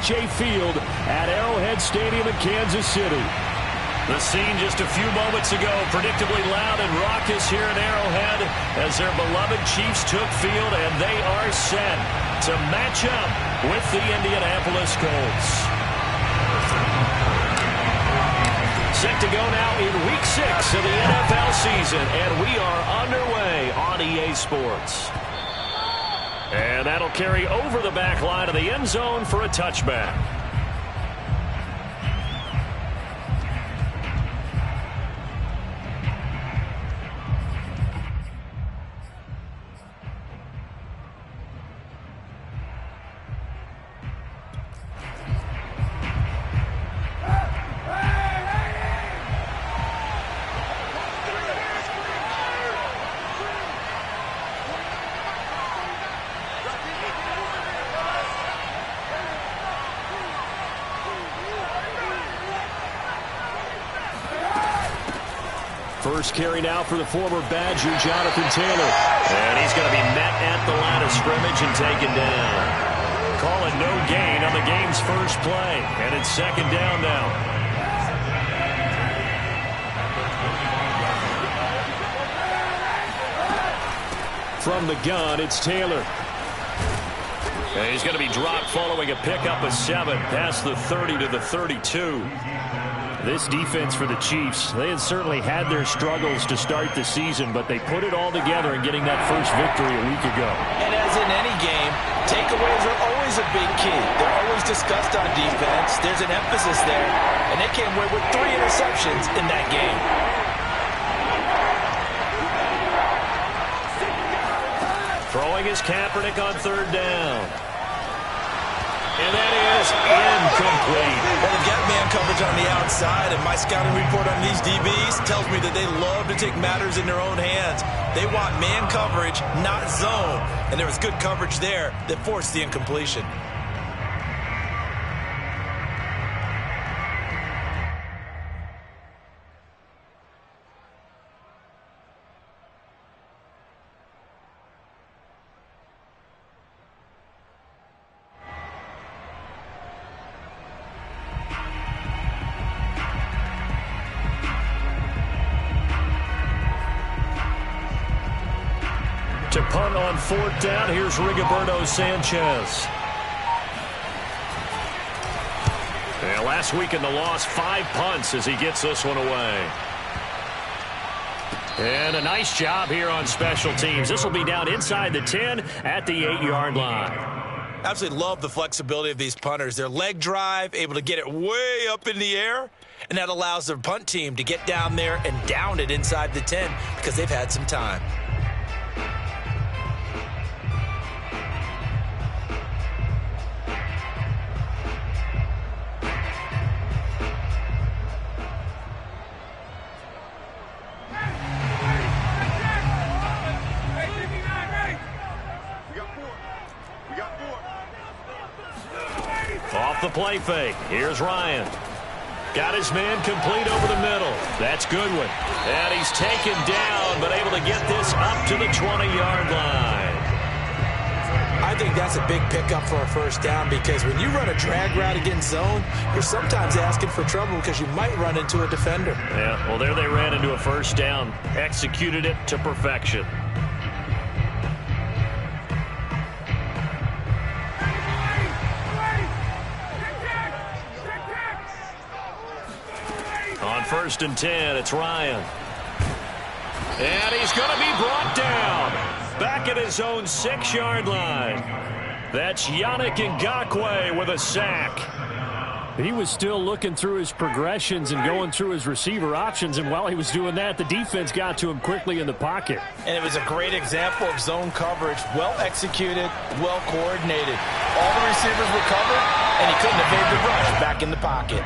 AT&T Field at Arrowhead Stadium in Kansas City. The scene just a few moments ago, predictably loud and raucous here at Arrowhead as their beloved Chiefs took field, and they are set to match up with the Indianapolis Colts. Set to go now in Week 6 of the NFL season, and we are underway on EA Sports. And that'll carry over the back line of the end zone for a touchback. First carry now for the former Badger, Jonathan Taylor. And he's going to be met at the line of scrimmage and taken down. Calling no gain on the game's first play. And it's second down now. From the gun, it's Taylor. And he's going to be dropped following a pickup of 7 past the 30 to the 32. This defense for the Chiefs, they had certainly had their struggles to start the season, but they put it all together in getting that first victory a week ago. And as in any game, takeaways are always a big key. They're always discussed on defense. There's an emphasis there, and they came away with 3 interceptions in that game. Throwing his Kaepernick on third down. And that is incomplete. Well, they've got man coverage on the outside, and my scouting report on these DBs tells me that they love to take matters in their own hands. They want man coverage, not zone. And there was good coverage there that forced the incompletion. To punt on fourth down, here's Rigoberto Sanchez. And last week in the loss, 5 punts as he gets this one away. And a nice job here on special teams. This will be down inside the 10 at the 8-yard line. Absolutely love the flexibility of these punters. Their leg drive, able to get it way up in the air, and that allows their punt team to get down there and down it inside the 10 because they've had some time. Off the play fake. Here's Ryan. Got his man complete over the middle. That's Goodwin. And he's taken down, but able to get this up to the 20-yard line. I think that's a big pickup for a first down because when you run a drag route against zone, you're sometimes asking for trouble because you might run into a defender. Yeah, well, there they ran into a first down. Executed it to perfection. On 1st and 10, it's Ryan. And he's going to be brought down. Back at his own 6-yard line. That's Yannick Ngakoue with a sack. He was still looking through his progressions and going through his receiver options, and while he was doing that, the defense got to him quickly in the pocket. And it was a great example of zone coverage, well executed, well coordinated. All the receivers were covered, and he couldn't evade the rush back in the pocket.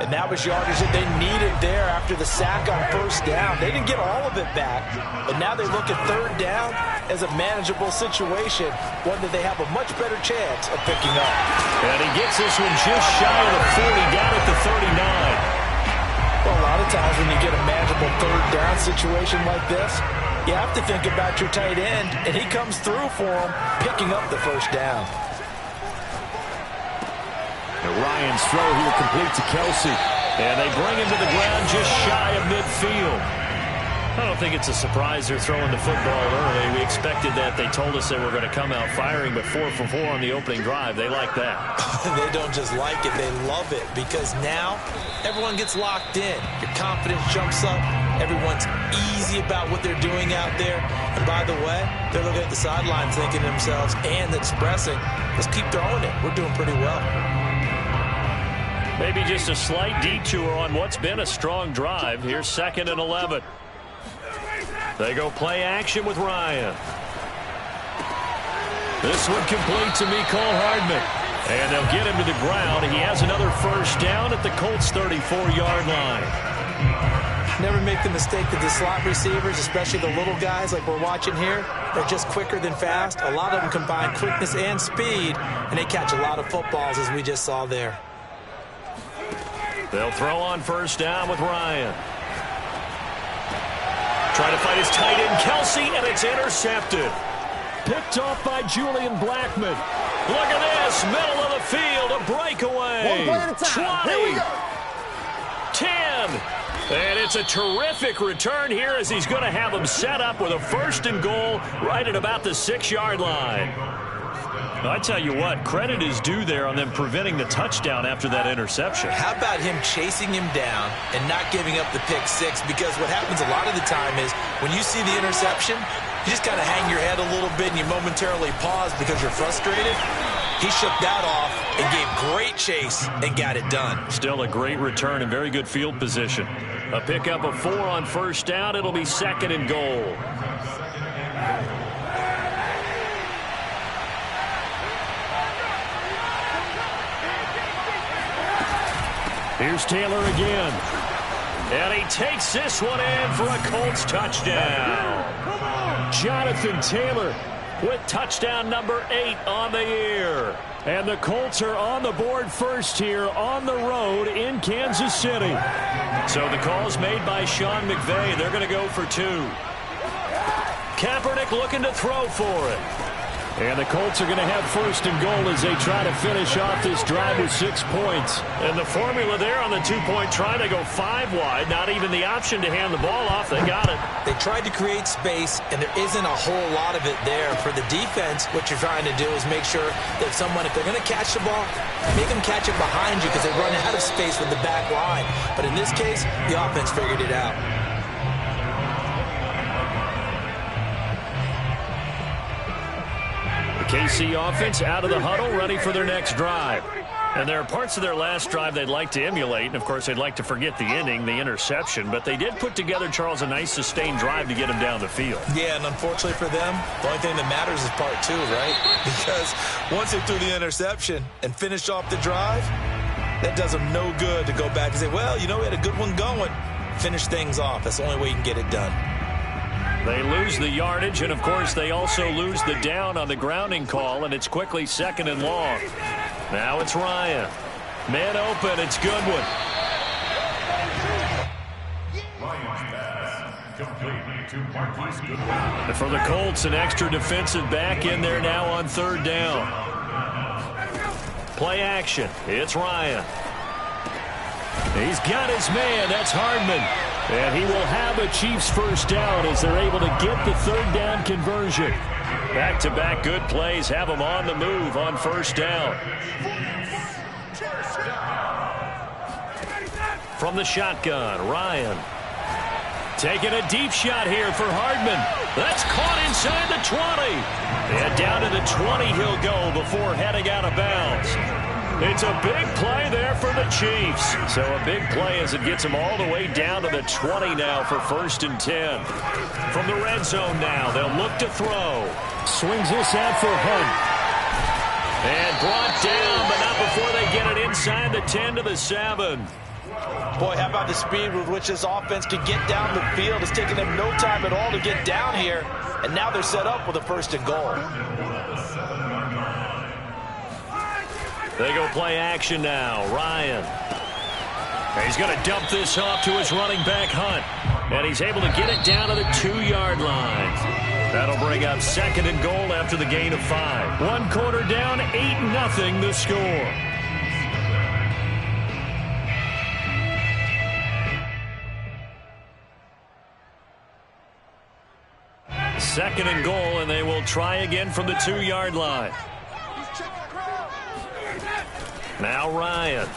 And that was yardage that they needed there after the sack on first down. They didn't get all of it back, but now they look at third down as a manageable situation, one that they have a much better chance of picking up. And he gets this one just shy of the 40, down at the 39. Well, a lot of times when you get a manageable third down situation like this, you have to think about your tight end, and he comes through for him, picking up the first down. And Ryan's throw here complete to Kelsey. And they bring him to the ground just shy of midfield. I don't think it's a surprise they're throwing the football early. We expected that. They told us they were going to come out firing, but 4 for 4 on the opening drive. They like that. They don't just like it, they love it, because now everyone gets locked in. Your confidence jumps up. Everyone's easy about what they're doing out there. And by the way, they're looking at the sideline thinking to themselves and expressing, let's keep throwing it. We're doing pretty well. Maybe just a slight detour on what's been a strong drive. Here's 2nd and 11. They go play action with Ryan. This one complete to Mecole Hardman. And they'll get him to the ground. He has another first down at the Colts' 34-yard line. Never make the mistake that the slot receivers, especially the little guys like we're watching here, they're just quicker than fast. A lot of them combine quickness and speed, and they catch a lot of footballs, as we just saw there. They'll throw on first down with Ryan. Trying to fight his tight end, Kelsey, and it's intercepted. Picked off by Julian Blackmon. Look at this, middle of the field, a breakaway. 20, 10, and it's a terrific return here as he's going to have them set up with a 1st and goal right at about the 6-yard line. I tell you what, credit is due there on them preventing the touchdown after that interception. How about him chasing him down and not giving up the pick 6? Because what happens a lot of the time is when you see the interception, you just kind of hang your head a little bit and you momentarily pause because you're frustrated. He shook that off and gave great chase and got it done. Still a great return and very good field position. A pickup of 4 on first down. It'll be 2nd and goal. Here's Taylor again. And he takes this one in for a Colts touchdown. Jonathan Taylor with touchdown number 8 on the year. And the Colts are on the board first here on the road in Kansas City. So the call's made by Sean McVay. They're going to go for 2. Kaepernick looking to throw for it. And the Colts are going to have 1st and goal as they try to finish off this drive with 6 points. And the formula there on the 2-point try, they go 5 wide. Not even the option to hand the ball off. They got it. They tried to create space, and there isn't a whole lot of it there. For the defense, what you're trying to do is make sure that if they're going to catch the ball, make them catch it behind you because they run out of space with the back line. But in this case, the offense figured it out. KC offense out of the huddle, ready for their next drive. And there are parts of their last drive they'd like to emulate, and of course they'd like to forget the inning, the interception, but they did put together, Charles, a nice sustained drive to get them down the field. Yeah, and unfortunately for them, the only thing that matters is part 2, right? Because once they threw the interception and finished off the drive, that does them no good to go back and say, well, we had a good one going. Finish things off. That's the only way you can get it done. They lose the yardage, and of course they also lose the down on the grounding call, and it's quickly 2nd and long. Now it's Ryan. Man open, it's Goodwin. And for the Colts, an extra defensive back in there now on 3rd down. Play action, it's Ryan. He's got his man, that's Hardman. And he will have a Chiefs 1st down as they're able to get the 3rd down conversion. Back-to-back good plays have them on the move on 1st down. From the shotgun, Ryan. Taking a deep shot here for Hardman. That's caught inside the 20. And down to the 20 he'll go before heading out of bounds. It's a big play there for the Chiefs. So a big play as it gets them all the way down to the 20 now for 1st and 10. From the red zone now, they'll look to throw. Swings this out for Hunt. And brought down, but not before they get it inside the 10 to the 7. Boy, how about the speed with which this offense can get down the field? It's taken them no time at all to get down here. And now they're set up with a 1st and goal. They go play action now. Ryan. And he's going to dump this off to his running back, Hunt. And he's able to get it down to the 2-yard line. That'll bring up 2nd and goal after the gain of 5. 1 quarter down, 8-0 the score. 2nd and goal, and they will try again from the 2-yard line. Now Ryan.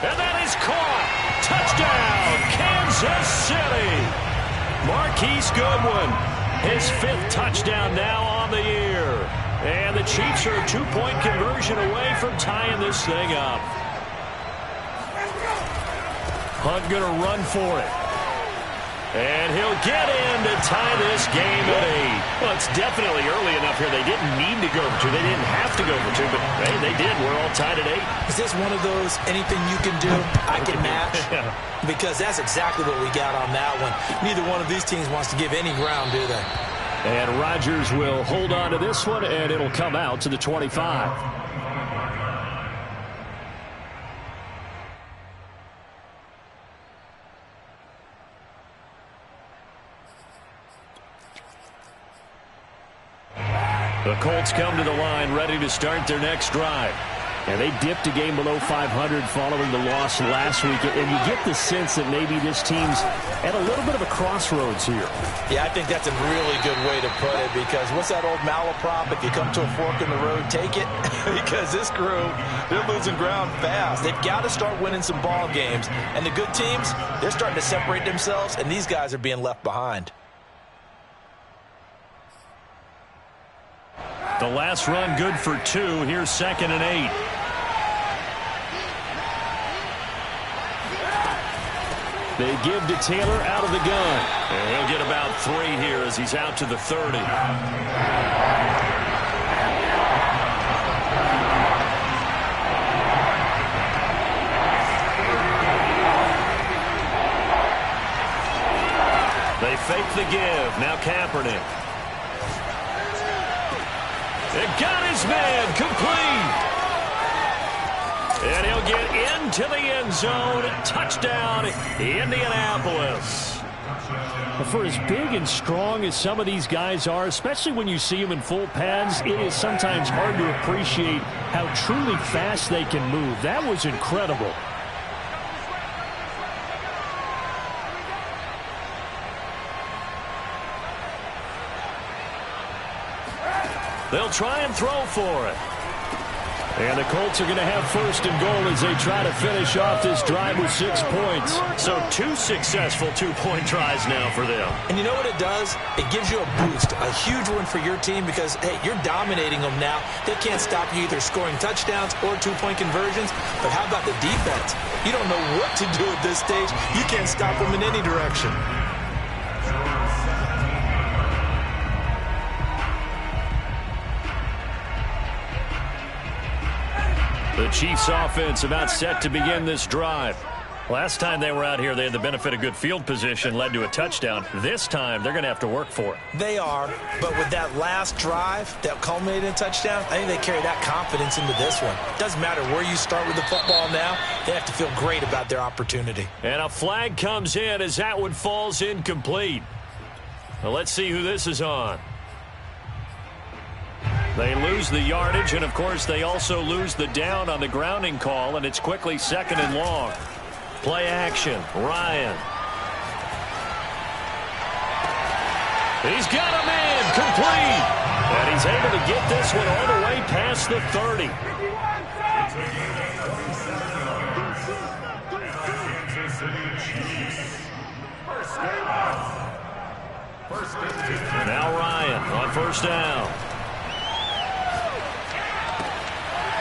And that is caught. Touchdown, Kansas City. Marquise Goodwin, his 5th touchdown now on the year. And the Chiefs are a 2-point conversion away from tying this thing up. Hunt going to run for it. And he'll get in to tie this game at 8. Well, it's definitely early enough here. They didn't need to go for 2. They didn't have to go for 2, but hey, they did. We're all tied at 8. Is this one of those anything you can do, I can match? Because that's exactly what we got on that one. Neither one of these teams wants to give any ground, do they? And Rodgers will hold on to this one, and it'll come out to the 25. The Colts come to the line ready to start their next drive. And they dipped a game below 500 following the loss last week. And you get the sense that maybe this team's at a little bit of a crossroads here. Yeah, I think that's a really good way to put it, because what's that old malaprop? If you come to a fork in the road, take it. Because this crew, they're losing ground fast. They've got to start winning some ball games. And the good teams, they're starting to separate themselves, and these guys are being left behind. The last run good for 2. Here's 2nd and 8. They give to Taylor out of the gun. And he'll get about 3 here as he's out to the 30. They fake the give. Now Kaepernick. They got his man complete. And he'll get into the end zone. Touchdown, Indianapolis. For as big and strong as some of these guys are, especially when you see them in full pads, it is sometimes hard to appreciate how truly fast they can move. That was incredible. They'll try and throw for it. And the Colts are going to have 1st and goal as they try to finish off this drive with 6 points. So 2 successful 2-point tries now for them. And you know what it does? It gives you a boost, a huge one for your team, because, hey, you're dominating them now. They can't stop you either scoring touchdowns or 2-point conversions. But how about the defense? You don't know what to do at this stage. You can't stop them in any direction. The Chiefs offense about set to begin this drive. Last time they were out here, they had the benefit of good field position, led to a touchdown. This time, they're going to have to work for it. They are, but with that last drive that culminated in a touchdown, I think they carry that confidence into this one. Doesn't matter where you start with the football now, they have to feel great about their opportunity. And a flag comes in as that one falls incomplete. Well, let's see who this is on. They lose the yardage, and, of course, they also lose the down on the grounding call, and it's quickly 2nd and long. Play action. Ryan. He's got a man complete. And he's able to get this one all the way past the 30. Now Ryan on 1st down.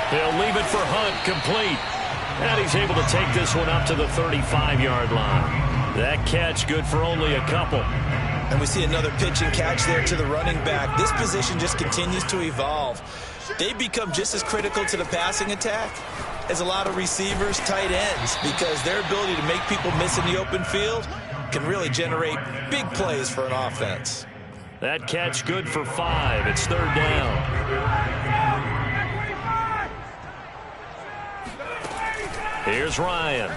He'll leave it for Hunt, complete. And he's able to take this one up to the 35-yard line. That catch good for only a couple. And we see another pitch and catch there to the running back. This position just continues to evolve. They become just as critical to the passing attack as a lot of receivers, tight ends, because their ability to make people miss in the open field can really generate big plays for an offense. That catch good for 5. It's 3rd down. Here's Ryan.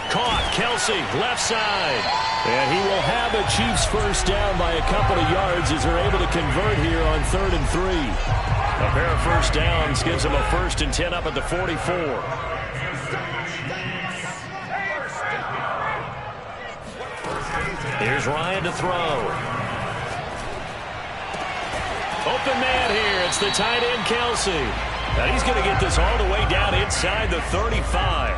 Caught. Kelsey, left side. And he will have the Chiefs 1st down by a couple of yards as they're able to convert here on 3rd and 3. A pair of 1st downs gives them a 1st and 10 up at the 44. Here's Ryan to throw. Open man here. It's the tight end, Kelsey. And he's going to get this all the way down inside the 35.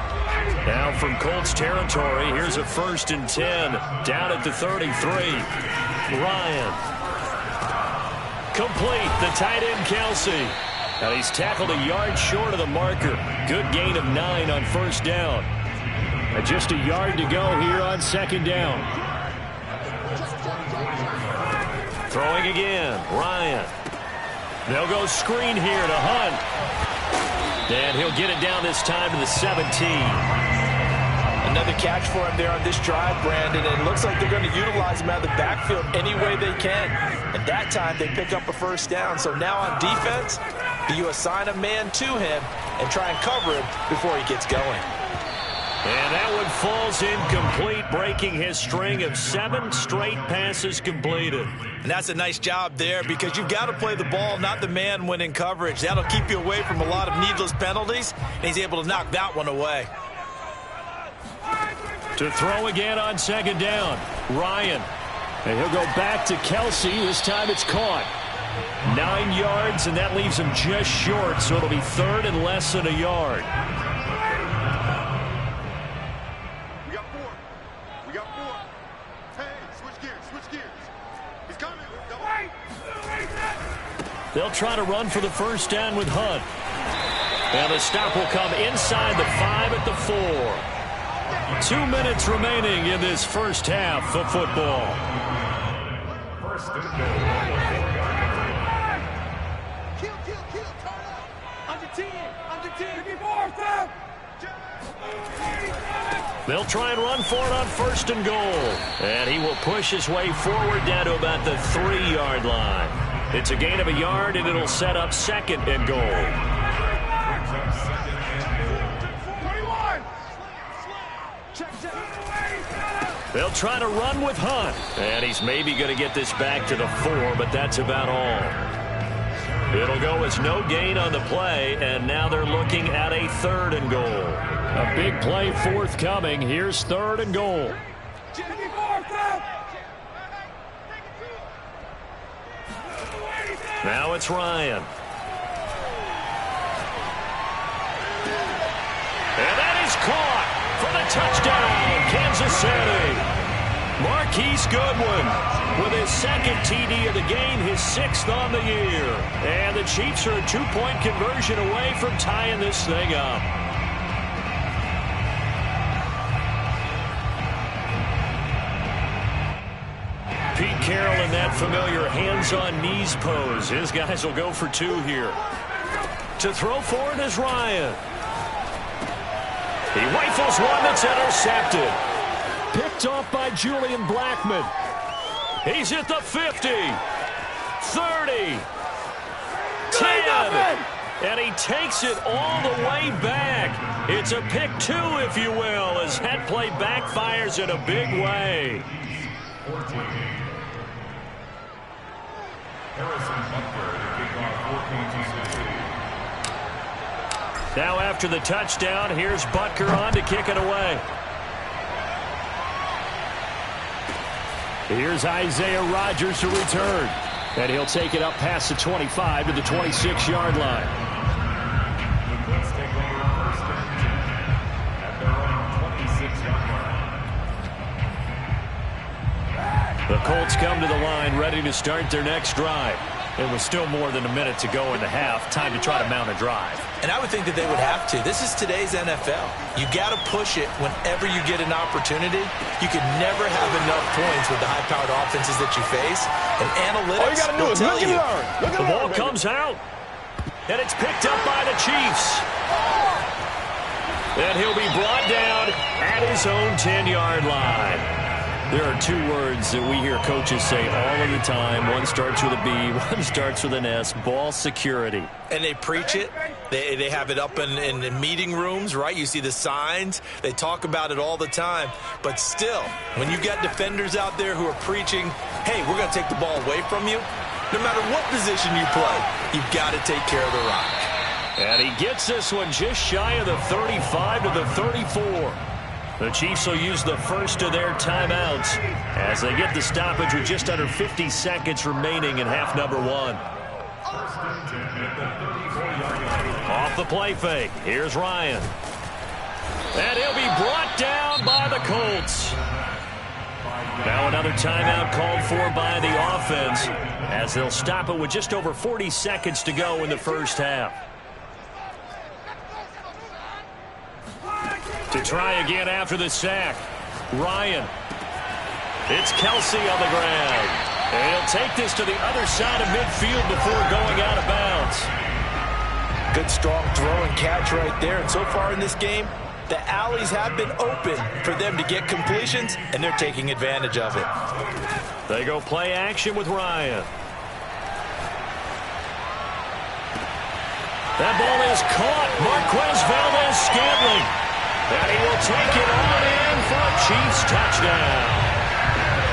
Now from Colts territory, here's a 1st and 10 down at the 33. Ryan. Complete, the tight end, Kelsey. Now he's tackled a yard short of the marker. Good gain of 9 on 1st down. And just a yard to go here on 2nd down. Throwing again, Ryan. They'll go screen here to Hunt. And he'll get it down this time to the 17. Another catch for him there on this drive, Brandon. And it looks like they're going to utilize him out of the backfield any way they can. And that time they pick up a 1st down. So now on defense, do you assign a man to him and try and cover him before he gets going? And that one falls incomplete, breaking his string of 7 straight passes completed. And that's a nice job there because you've got to play the ball, not the man when in coverage. That'll keep you away from a lot of needless penalties, and he's able to knock that one away. To throw again on 2nd down, Ryan. And he'll go back to Kelsey. This time it's caught. 9 yards, and that leaves him just short, so it'll be 3rd and less than a yard. They'll try to run for the 1st down with Hunt. And the stop will come inside the 5 at the 4. 2 minutes remaining in this 1st half of football. They'll try and run for it on 1st and goal. And he will push his way forward down to about the 3-yard line. It's a gain of a yard, and it'll set up 2nd and goal. They'll try to run with Hunt. And he's maybe going to get this back to the 4, but that's about all. It'll go as no gain on the play, and now they're looking at a 3rd and goal. A big play forthcoming. Here's 3rd and goal. Now it's Ryan. And that is caught for the touchdown, Kansas City. Marquise Goodwin with his 2nd TD of the game, his 6th on the year. And the Chiefs are a 2-point conversion away from tying this thing up. Pete Carroll in that familiar hands-on-knees pose. His guys will go for 2 here. To throw for it is Ryan. He rifles one that's intercepted. Picked off by Julian Blackman. He's at the 50. 30. 10. And he takes it all the way back. It's a pick 2, if you will, as that play backfires in a big way. Now after the touchdown, here's Butker on to kick it away. Here's Isaiah Rodgers to return. And he'll take it up past the 25 to the 26-yard line. The Colts come to the line ready to start their next drive. It was still more than a minute to go in the half. Time to try to mount a drive. And I would think that they would have to. This is today's NFL. You got to push it whenever you get an opportunity. You can never have enough points with the high-powered offenses that you face. And analytics all you got to do is tell you. The ball comes out. And it's picked up by the Chiefs. And he'll be brought down at his own 10-yard line. There are 2 words that we hear coaches say all of the time. One starts with a B, one starts with an S. Ball security. And they preach it. They have it up in meeting rooms, right? You see the signs. They talk about it all the time. But still, when you got defenders out there who are preaching, hey, we're going to take the ball away from you, no matter what position you play, you've got to take care of the rock. And he gets this one just shy of the 35 to the 34. The Chiefs will use the first of their timeouts as they get the stoppage with just under 50 seconds remaining in half number one. Off the play fake. Here's Ryan. And he'll be brought down by the Colts. Now another timeout called for by the offense as they'll stop it with just over 40 seconds to go in the first half. To try again after the sack, Ryan. It's Kelsey on the ground. And he'll take this to the other side of midfield before going out of bounds. Good strong throw and catch right there. And so far in this game, the alleys have been open for them to get completions, and they're taking advantage of it. They go play action with Ryan. That ball is caught. Marquez Valdez-Scantling. And he will take it on in for a Chiefs touchdown.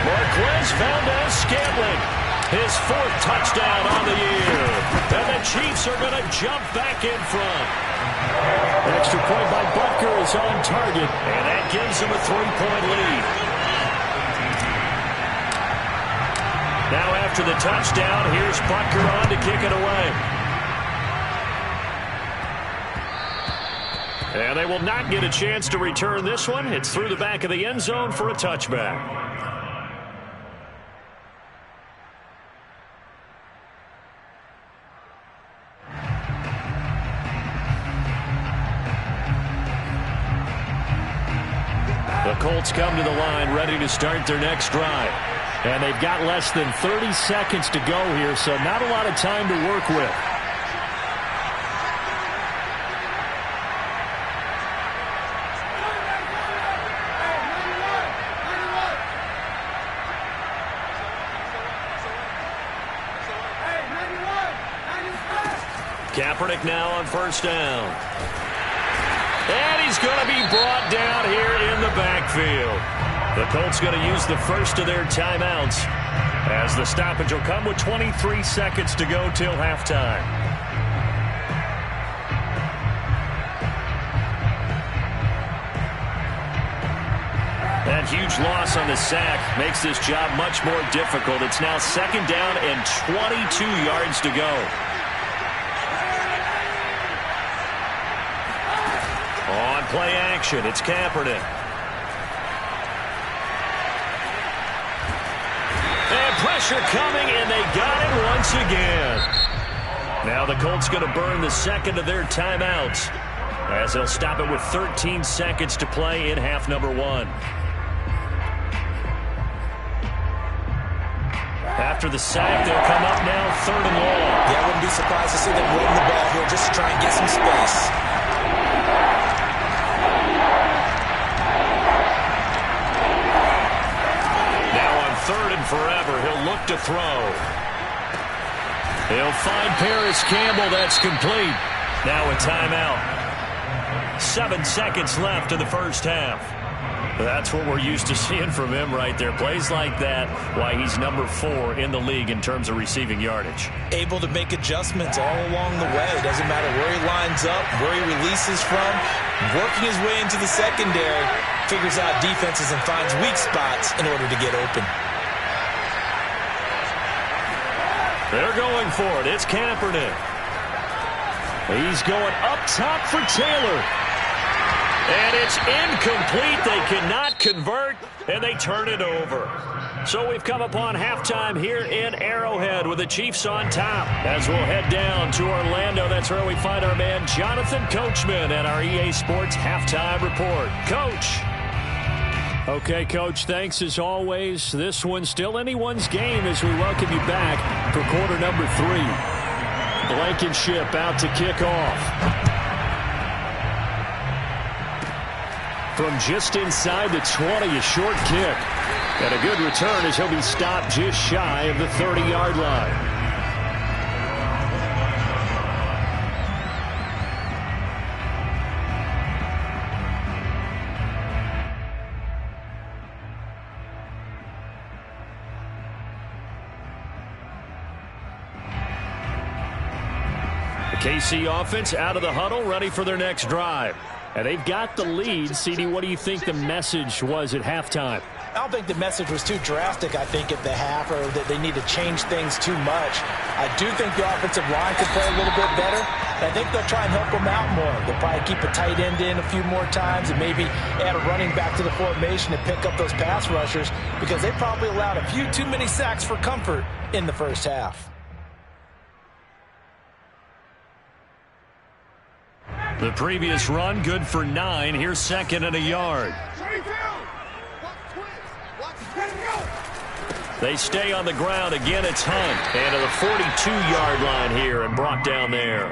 Marquez Valdez-Scantling, his fourth touchdown on the year. And the Chiefs are going to jump back in front. An extra point by Butker is on target. And that gives him a 3-point lead. Now after the touchdown, here's Butker on to kick it away. And they will not get a chance to return this one. It's through the back of the end zone for a touchback. The Colts come to the line ready to start their next drive. And they've got less than 30 seconds to go here, so not a lot of time to work with. Kaepernick now on first down. And he's going to be brought down here in the backfield. The Colts going to use the first of their timeouts as the stoppage will come with 23 seconds to go till halftime. That huge loss on the sack makes this job much more difficult. It's now second down and 22 yards to go. On play action, it's Kaepernick. And pressure coming, and they got it once again. Now the Colts going to burn the second of their timeouts as they'll stop it with 13 seconds to play in half number one. After the sack, they'll come up now third and long. Yeah, I wouldn't be surprised to see them running the ball here just to try and get some space. Third and forever, he'll look to throw. He'll find Paris Campbell. That's complete. Now a timeout. 7 seconds left in the first half. That's what we're used to seeing from him right there. Plays like that, why he's number 4 in the league in terms of receiving yardage. Able to make adjustments all along the way. Doesn't matter where he lines up, where he releases from. Working his way into the secondary, figures out defenses and finds weak spots in order to get open. They're going for it. It's Kaepernick. He's going up top for Taylor. And it's incomplete. They cannot convert, and they turn it over. So we've come upon halftime here in Arrowhead with the Chiefs on top. As we'll head down to Orlando, that's where we find our man Jonathan Coachman at our EA Sports Halftime Report. Coach. Okay, Coach, thanks as always. This one's still anyone's game as we welcome you back for quarter number 3. Blankenship out to kick off. From just inside the 20, a short kick. And a good return as he'll be stopped just shy of the 30-yard line. KC offense out of the huddle, ready for their next drive. And they've got the lead. CD, what do you think the message was at halftime? I don't think the message was too drastic, I think, at the half, or that they need to change things too much. I do think the offensive line could play a little bit better. I think they'll try and help them out more. They'll probably keep a tight end in a few more times and maybe add a running back to the formation and pick up those pass rushers, because they probably allowed a few too many sacks for comfort in the first half. The previous run, good for 9. Here's second and a yard. They stay on the ground. Again, it's Hunt. And to the 42-yard line here and brought down there.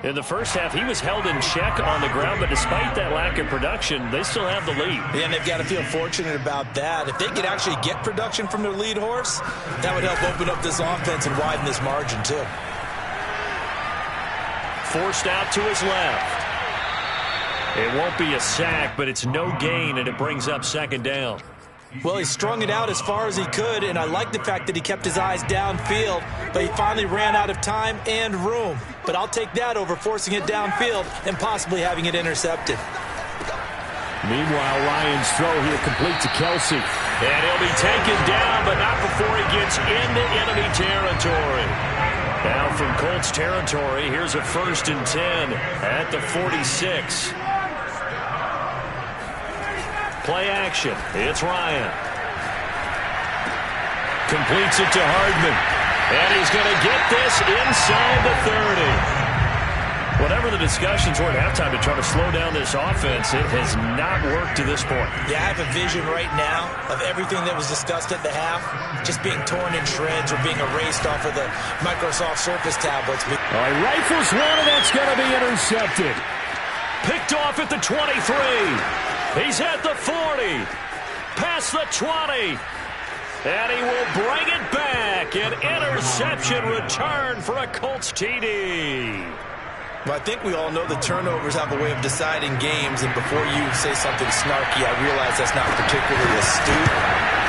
In the first half, he was held in check on the ground, but despite that lack of production, they still have the lead. Yeah, and they've got to feel fortunate about that. If they could actually get production from their lead horse, that would help open up this offense and widen this margin, too. Forced out to his left. It won't be a sack, but it's no gain, and it brings up second down. Well, he strung it out as far as he could, and I like the fact that he kept his eyes downfield, but he finally ran out of time and room. But I'll take that over forcing it downfield and possibly having it intercepted. Meanwhile, Ryan's throw here complete to Kelsey. And he'll be taken down, but not before he gets into enemy territory. Now from Colts territory, here's a 1st and 10 at the 46. Play action. It's Ryan. Completes it to Hardman. And he's going to get this inside the 30. Whatever the discussions were at halftime to try to slow down this offense, it has not worked to this point. Yeah, I have a vision right now of everything that was discussed at the half just being torn in shreds or being erased off of the Microsoft Surface tablets. All right, rifles one, and that's going to be intercepted. Picked off at the 23. He's at the 40. Past the 20. And he will bring it back. An interception return for a Colts TD. Well, I think we all know the turnovers have a way of deciding games, and before you say something snarky, I realize that's not particularly astute.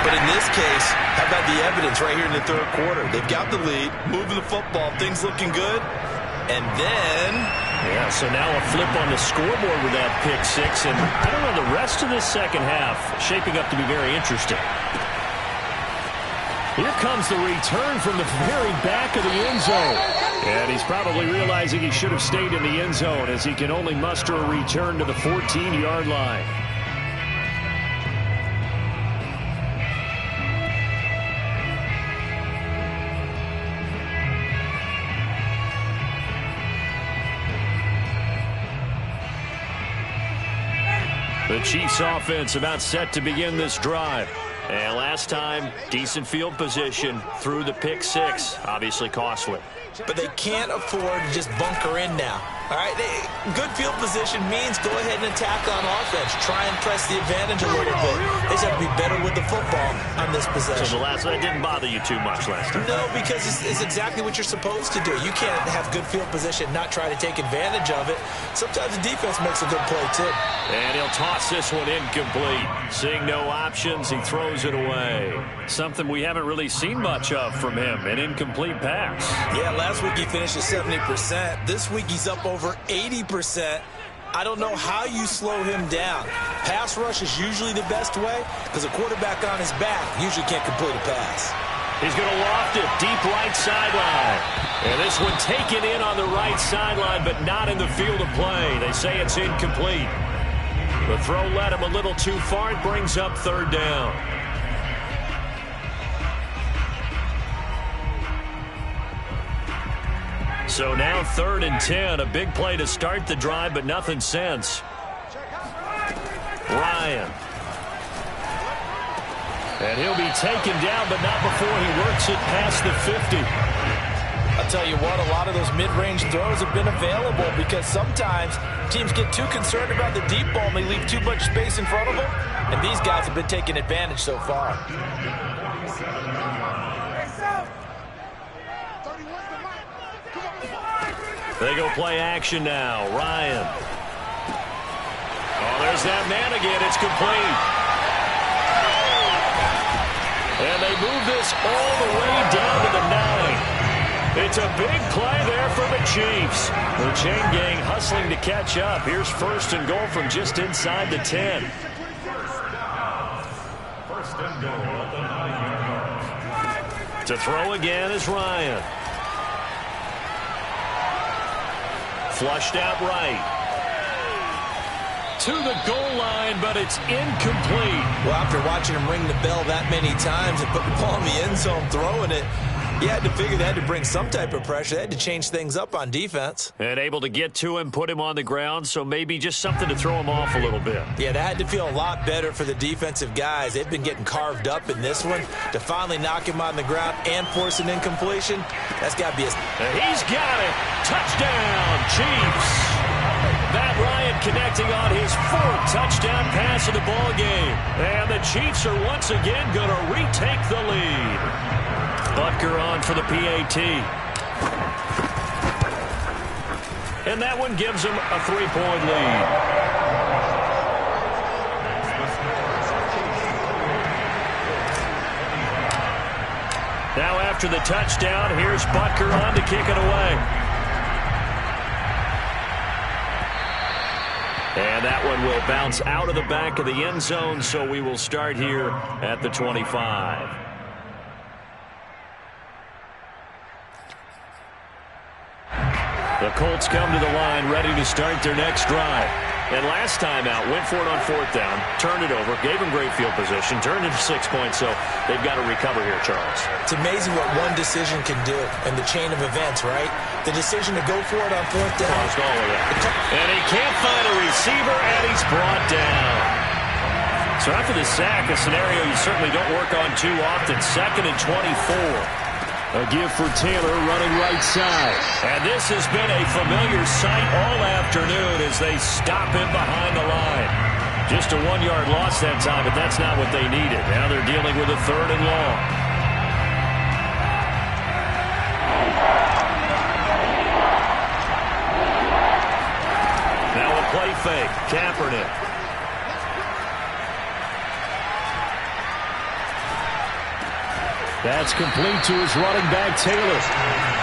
But in this case, how about the evidence right here in the third quarter? They've got the lead, moving the football, things looking good, and then... Yeah, so now a flip on the scoreboard with that pick six, and I don't know, the rest of this second half shaping up to be very interesting. Here comes the return from the very back of the end zone. And he's probably realizing he should have stayed in the end zone as he can only muster a return to the 14-yard line. The Chiefs offense about set to begin this drive. And last time, decent field position through the pick six. Obviously costly. But they can't afford to just bunker in now. All right, good field position means go ahead and attack on offense. Try and press the advantage a little bit. They just have to be better with the football on this possession. So that didn't bother you too much last time? No, because it's exactly what you're supposed to do. You can't have good field position, not try to take advantage of it. Sometimes the defense makes a good play, too. And he'll toss this one incomplete. Seeing no options, he throws it away. Something we haven't really seen much of from him, an incomplete pass. Yeah, last week he finished at 70%. This week he's up over 80%. I don't know how you slow him down. Pass rush is usually the best way because a quarterback on his back usually can't complete a pass. He's going to loft it deep right sideline. And this one taken in on the right sideline, but not in the field of play. They say it's incomplete. The throw led him a little too far. It brings up third down. So now 3rd and 10. A big play to start the drive, but nothing since. Ryan. And he'll be taken down, but not before he works it past the 50. I'll tell you what, a lot of those mid-range throws have been available because sometimes teams get too concerned about the deep ball and they leave too much space in front of them. And these guys have been taking advantage so far. They go play action now. Ryan. Oh, there's that man again. It's complete. And they move this all the way down to the 9. It's a big play there for the Chiefs. The chain gang hustling to catch up. Here's first and goal from just inside the 10. First and goal at the 9-yard line. To throw again is Ryan. Flushed out right. To the goal line, but it's incomplete. Well, after watching him ring the bell that many times and put the ball in the end zone throwing it, you had to figure they had to bring some type of pressure. They had to change things up on defense. And able to get to him, put him on the ground, so maybe just something to throw him off a little bit. Yeah, that had to feel a lot better for the defensive guys. They've been getting carved up in this one. To finally knock him on the ground and force an incompletion, that's got to be a... He's got it. Touchdown, Chiefs. Matt Ryan connecting on his fourth touchdown pass of the ball game. And the Chiefs are once again going to retake the lead. Butker on for the PAT. And that one gives them a 3-point lead. Now after the touchdown, here's Butker on to kick it away. And that one will bounce out of the back of the end zone, so we will start here at the 25. The Colts come to the line ready to start their next drive. And last time out, went for it on fourth down, turned it over, gave them great field position, turned it to 6 points, so they've got to recover here, Charles. It's amazing what one decision can do in the chain of events, right? The decision to go for it on fourth down. Lost all of that. And he can't find a receiver, and he's brought down. So after the sack, a scenario you certainly don't work on too often. 2nd and 24. A give for Taylor running right side. And this has been a familiar sight all afternoon as they stop him behind the line. Just a 1-yard loss that time, but that's not what they needed. Now they're dealing with a 3rd and long. Now a play fake. Kaepernick. That's complete to his running back, Taylor.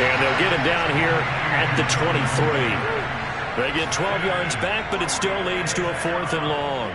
And they'll get him down here at the 23. They get 12 yards back, but it still leads to a 4th and long.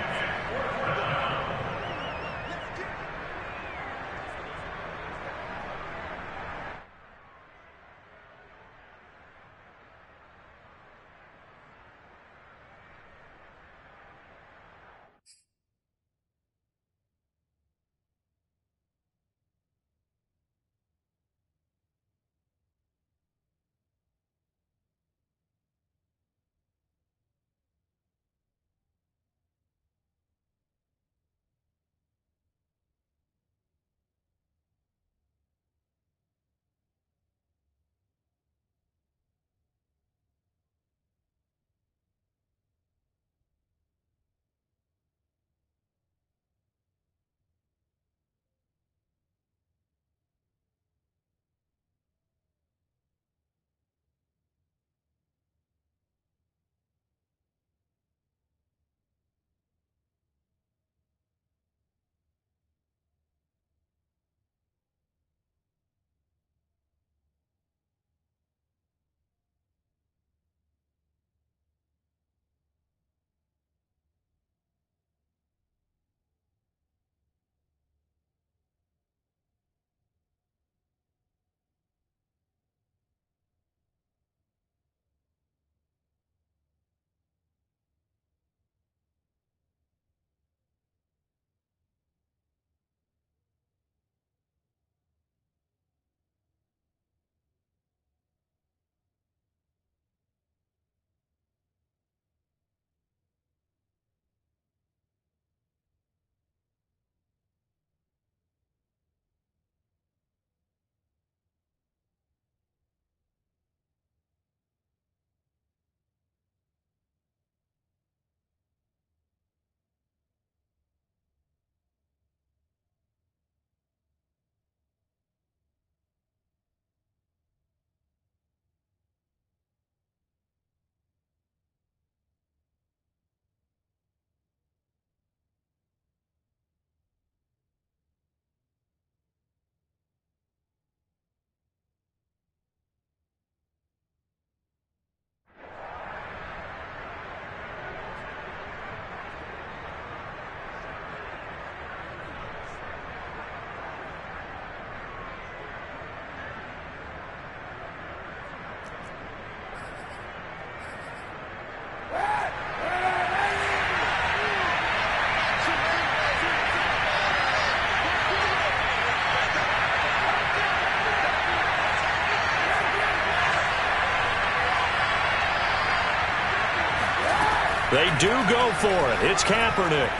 They do go for it. It's Kaepernick.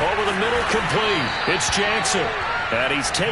Over the middle, complete. It's Jackson. And he's taken.